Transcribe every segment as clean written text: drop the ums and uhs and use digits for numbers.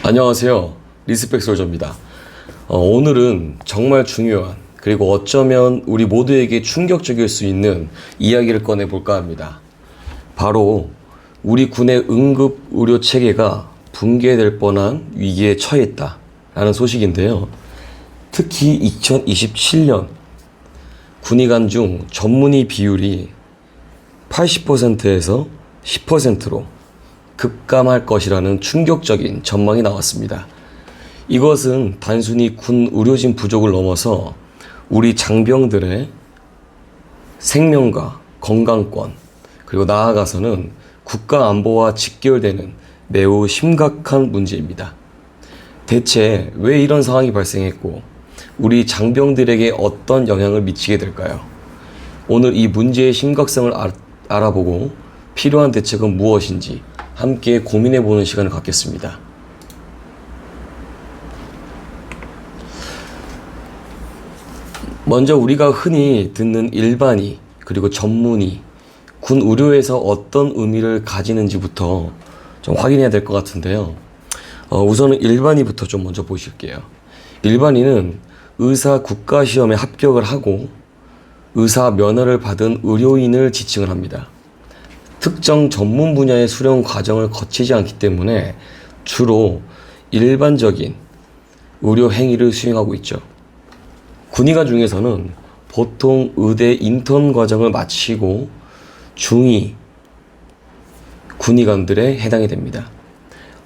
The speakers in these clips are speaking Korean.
안녕하세요. 리스펙 솔저입니다. 오늘은 정말 중요한 그리고 어쩌면 우리 모두에게 충격적일 수 있는 이야기를 꺼내볼까 합니다. 바로 우리 군의 응급 의료 체계가 붕괴될 뻔한 위기에 처했다 라는 소식인데요. 특히 2027년 군의관 중 전문의 비율이 80%에서 10%로 급감할 것이라는 충격적인 전망이 나왔습니다. 이것은 단순히 군 의료진 부족을 넘어서 우리 장병들의 생명과 건강권, 그리고 나아가서는 국가 안보와 직결되는 매우 심각한 문제입니다. 대체 왜 이런 상황이 발생했고 우리 장병들에게 어떤 영향을 미치게 될까요? 오늘 이 문제의 심각성을 알아보고 필요한 대책은 무엇인지 함께 고민해보는 시간을 갖겠습니다. 먼저 우리가 흔히 듣는 일반의 그리고 전문의, 군 의료에서 어떤 의미를 가지는지부터 좀 확인해야 될 것 같은데요. 우선은 일반의부터 좀 먼저 보실게요. 일반의는 의사 국가시험에 합격을 하고 의사 면허를 받은 의료인을 지칭을 합니다. 특정 전문 분야의 수련 과정을 거치지 않기 때문에 주로 일반적인 의료 행위를 수행하고 있죠. 군의관 중에서는 보통 의대 인턴 과정을 마치고 중위 군의관들에 해당이 됩니다.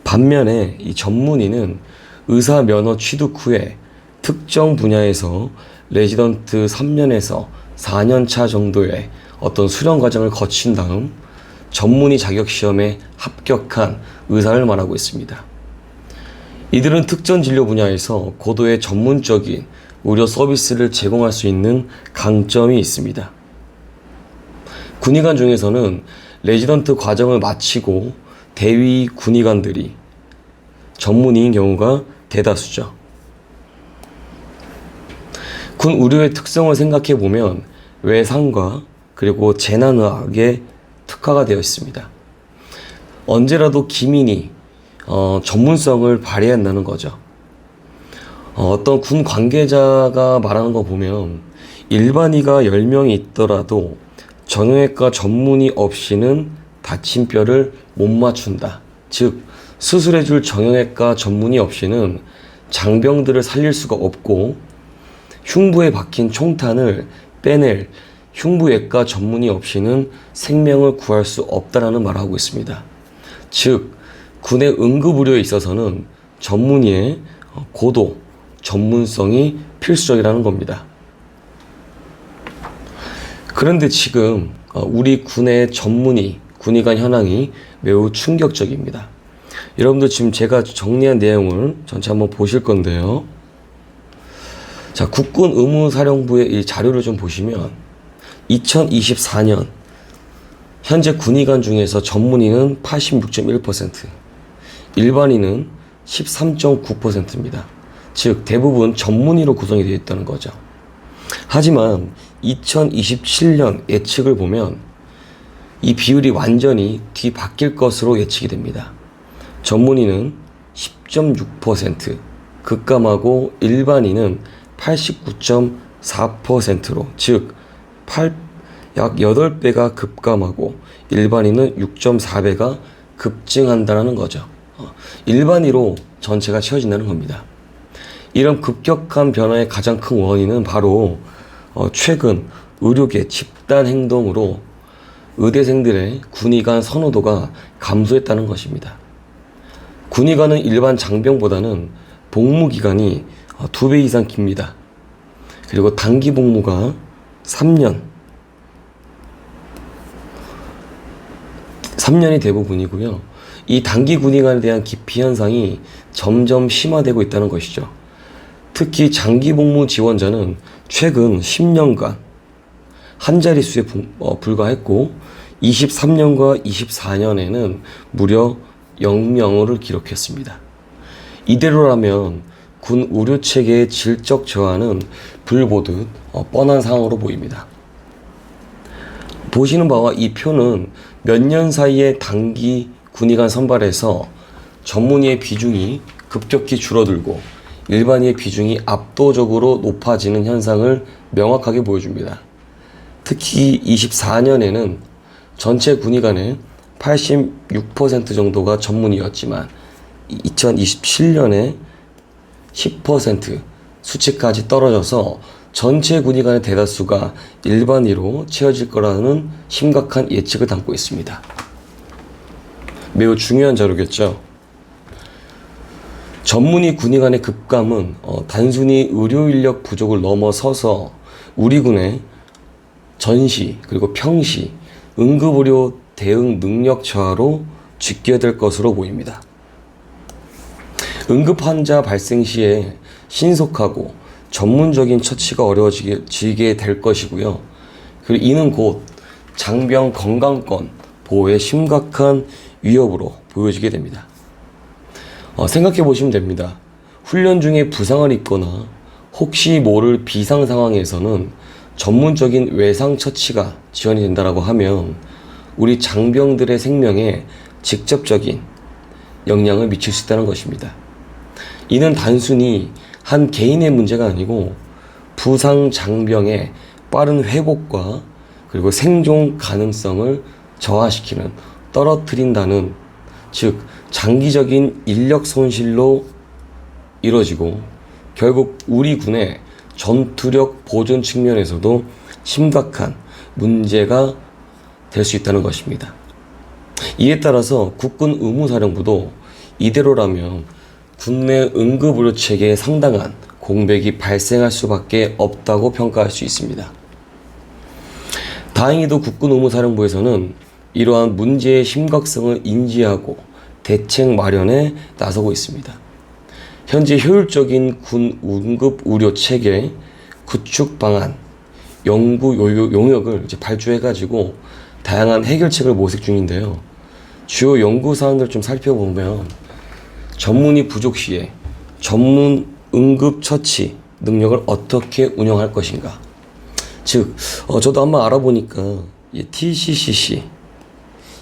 반면에 이 전문의는 의사 면허 취득 후에 특정 분야에서 레지던트 3년에서 4년 차 정도의 어떤 수련 과정을 거친 다음 전문의 자격 시험에 합격한 의사를 말하고 있습니다. 이들은 특정 진료 분야에서 고도의 전문적인 의료 서비스를 제공할 수 있는 강점이 있습니다. 군의관 중에서는 레지던트 과정을 마치고 대위 군의관들이 전문의인 경우가 대다수죠. 군 의료의 특성을 생각해 보면 외상과 그리고 재난의학에 특화가 되어 있습니다. 언제라도 기민이 전문성을 발휘한다는 거죠. 어떤 군 관계자가 말하는 거 보면 일반의가 10명이 있더라도 정형외과 전문의 없이는 다친 뼈를 못 맞춘다. 즉 수술해줄 정형외과 전문의 없이는 장병들을 살릴 수가 없고 흉부에 박힌 총탄을 빼낼 흉부외과 전문의 없이는 생명을 구할 수 없다라는 말을 하고 있습니다. 즉 군의 응급의료에 있어서는 전문의의 고도 전문성이 필수적이라는 겁니다. 그런데 지금 우리 군의 전문의, 군의관 현황이 매우 충격적입니다. 여러분들 지금 제가 정리한 내용을 전체 한번 보실 건데요. 자, 국군 의무사령부의 이 자료를 좀 보시면 2024년 현재 군의관 중에서 전문의는 86.1%, 일반의는 13.9%입니다. 즉 대부분 전문의로 구성이 되어 있다는 거죠. 하지만 2027년 예측을 보면 이 비율이 완전히 뒤바뀔 것으로 예측이 됩니다. 전문의는 10.6% 급감하고 일반의는 89.4%로 즉 약 8배가 급감하고 일반인은 6.4배가 급증한다는 거죠. 일반의로 전체가 채워진다는 겁니다. 이런 급격한 변화의 가장 큰 원인은 바로 최근 의료계 집단 행동으로 의대생들의 군의관 선호도가 감소했다는 것입니다. 군의관은 일반 장병보다는 복무 기간이 2배 이상 깁니다. 그리고 단기 복무가 3년이 대부분이고요. 이 단기 군의관에 대한 기피 현상이 점점 심화되고 있다는 것이죠. 특히 장기 복무 지원자는 최근 10년간 한 자릿수에 불과했고 23년과 24년에는 무려 0명을 기록했습니다. 이대로라면 군 의료체계의 질적 저하는 불보듯 뻔한 상황으로 보입니다. 보시는 바와 이 표는 몇 년 사이에 단기 군의관 선발에서 전문의의 비중이 급격히 줄어들고 일반인의 비중이 압도적으로 높아지는 현상을 명확하게 보여줍니다. 특히 24년에는 전체 군의관의 86% 정도가 전문의였지만 2027년에 10% 수치까지 떨어져서 전체 군의관의 대다수가 일반의로 채워질 거라는 심각한 예측을 담고 있습니다. 매우 중요한 자료겠죠. 전문의 군의관의 급감은 단순히 의료 인력 부족을 넘어서서 우리 군의 전시 그리고 평시 응급의료 대응 능력 저하로 직결될 것으로 보입니다. 응급 환자 발생 시에 신속하고 전문적인 처치가 어려워지게 될 것이고요. 그리고 이는 곧 장병 건강권 보호에 심각한 위협으로 보여지게 됩니다. 생각해 보시면 됩니다. 훈련 중에 부상을 입거나 혹시 모를 비상 상황에서는 전문적인 외상 처치가 지원이 된다고 하면 우리 장병들의 생명에 직접적인 영향을 미칠 수 있다는 것입니다. 이는 단순히 한 개인의 문제가 아니고 부상 장병의 빠른 회복과 그리고 생존 가능성을 저하시키는, 떨어뜨린다는, 즉 장기적인 인력 손실로 이뤄지고 결국 우리 군의 전투력 보존 측면에서도 심각한 문제가 될 수 있다는 것입니다. 이에 따라서 국군 의무사령부도 이대로라면 국내 응급의료 체계에 상당한 공백이 발생할 수밖에 없다고 평가할 수 있습니다. 다행히도 국군 의무사령부에서는 이러한 문제의 심각성을 인지하고 대책 마련에 나서고 있습니다. 현재 효율적인 군 응급의료 체계 구축 방안, 연구 용역을 발주해가지고 다양한 해결책을 모색 중인데요. 주요 연구 사항들을 좀 살펴보면 전문의 부족 시에 전문 응급처치 능력을 어떻게 운영할 것인가. 즉, 저도 한번 알아보니까 TCCC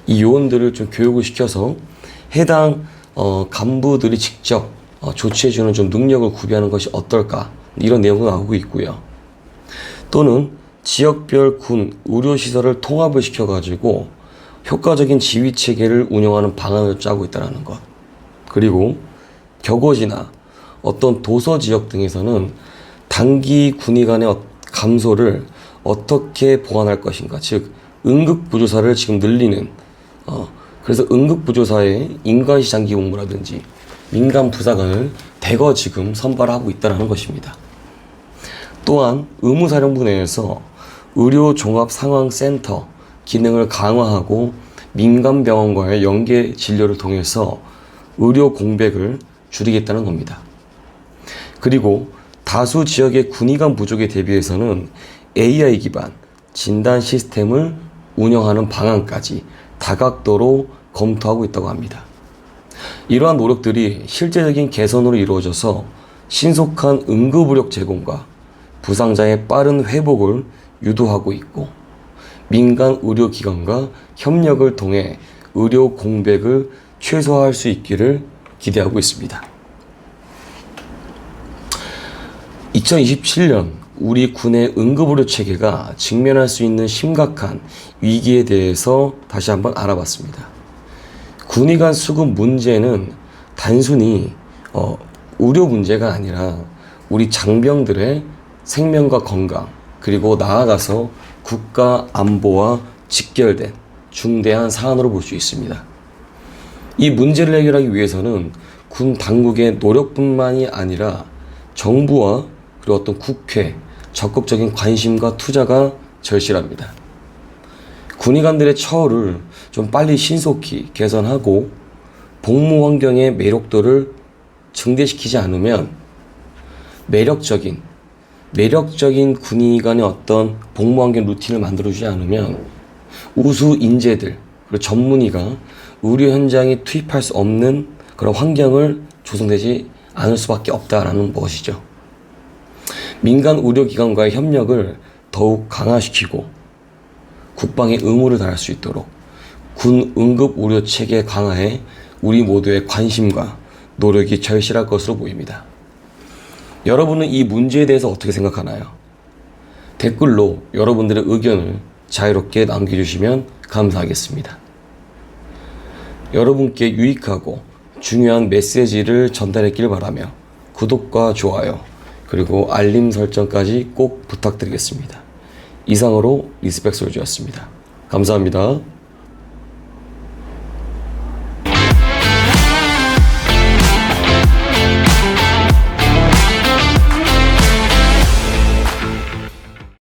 이 요원들을 좀 교육을 시켜서 해당 간부들이 직접 조치해주는 좀 능력을 구비하는 것이 어떨까, 이런 내용도 나오고 있고요. 또는 지역별 군 의료시설을 통합을 시켜가지고 효과적인 지휘체계를 운영하는 방안을 짜고 있다는 것. 그리고 격오지나 어떤 도서 지역 등에서는 단기 군의 간의 감소를 어떻게 보완할 것인가. 즉 응급구조사를 지금 늘리는, 그래서 응급구조사의 인관시 장기 복무라든지 민간 부사관을 대거 지금 선발하고 있다는 것입니다. 또한 의무사령부 내에서 의료종합상황센터 기능을 강화하고 민간병원과의 연계 진료를 통해서 의료 공백을 줄이겠다는 겁니다. 그리고 다수 지역의 군의관 부족에 대비해서는 AI 기반 진단 시스템을 운영하는 방안까지 다각도로 검토하고 있다고 합니다. 이러한 노력들이 실제적인 개선으로 이루어져서 신속한 응급의료 제공과 부상자의 빠른 회복을 유도하고 있고 민간 의료기관과 협력을 통해 의료 공백을 최소화할 수 있기를 기대하고 있습니다. 2027년 우리 군의 응급의료 체계가 직면할 수 있는 심각한 위기에 대해서 다시 한번 알아봤습니다. 군의관 수급 문제는 단순히 의료 문제가 아니라 우리 장병들의 생명과 건강, 그리고 나아가서 국가 안보와 직결된 중대한 사안으로 볼 수 있습니다. 이 문제를 해결하기 위해서는 군 당국의 노력뿐만이 아니라 정부와 그리고 어떤 국회, 적극적인 관심과 투자가 절실합니다. 군의관들의 처우를 좀 빨리 신속히 개선하고 복무 환경의 매력도를 증대시키지 않으면 매력적인 군의관의 어떤 복무 환경 루틴을 만들어주지 않으면 우수 인재들, 그리고 전문의가 의료 현장에 투입할 수 없는 그런 환경을 조성되지 않을 수밖에 없다라는 것이죠. 민간 의료기관과의 협력을 더욱 강화시키고 국방의 의무를 다할 수 있도록 군 응급의료 체계 강화에 우리 모두의 관심과 노력이 절실할 것으로 보입니다. 여러분은 이 문제에 대해서 어떻게 생각하나요? 댓글로 여러분들의 의견을 자유롭게 남겨주시면 감사하겠습니다. 여러분께 유익하고 중요한 메시지를 전달했길 바라며 구독과 좋아요 그리고 알림 설정까지 꼭 부탁드리겠습니다. 이상으로 리스펙솔즈였습니다. 감사합니다.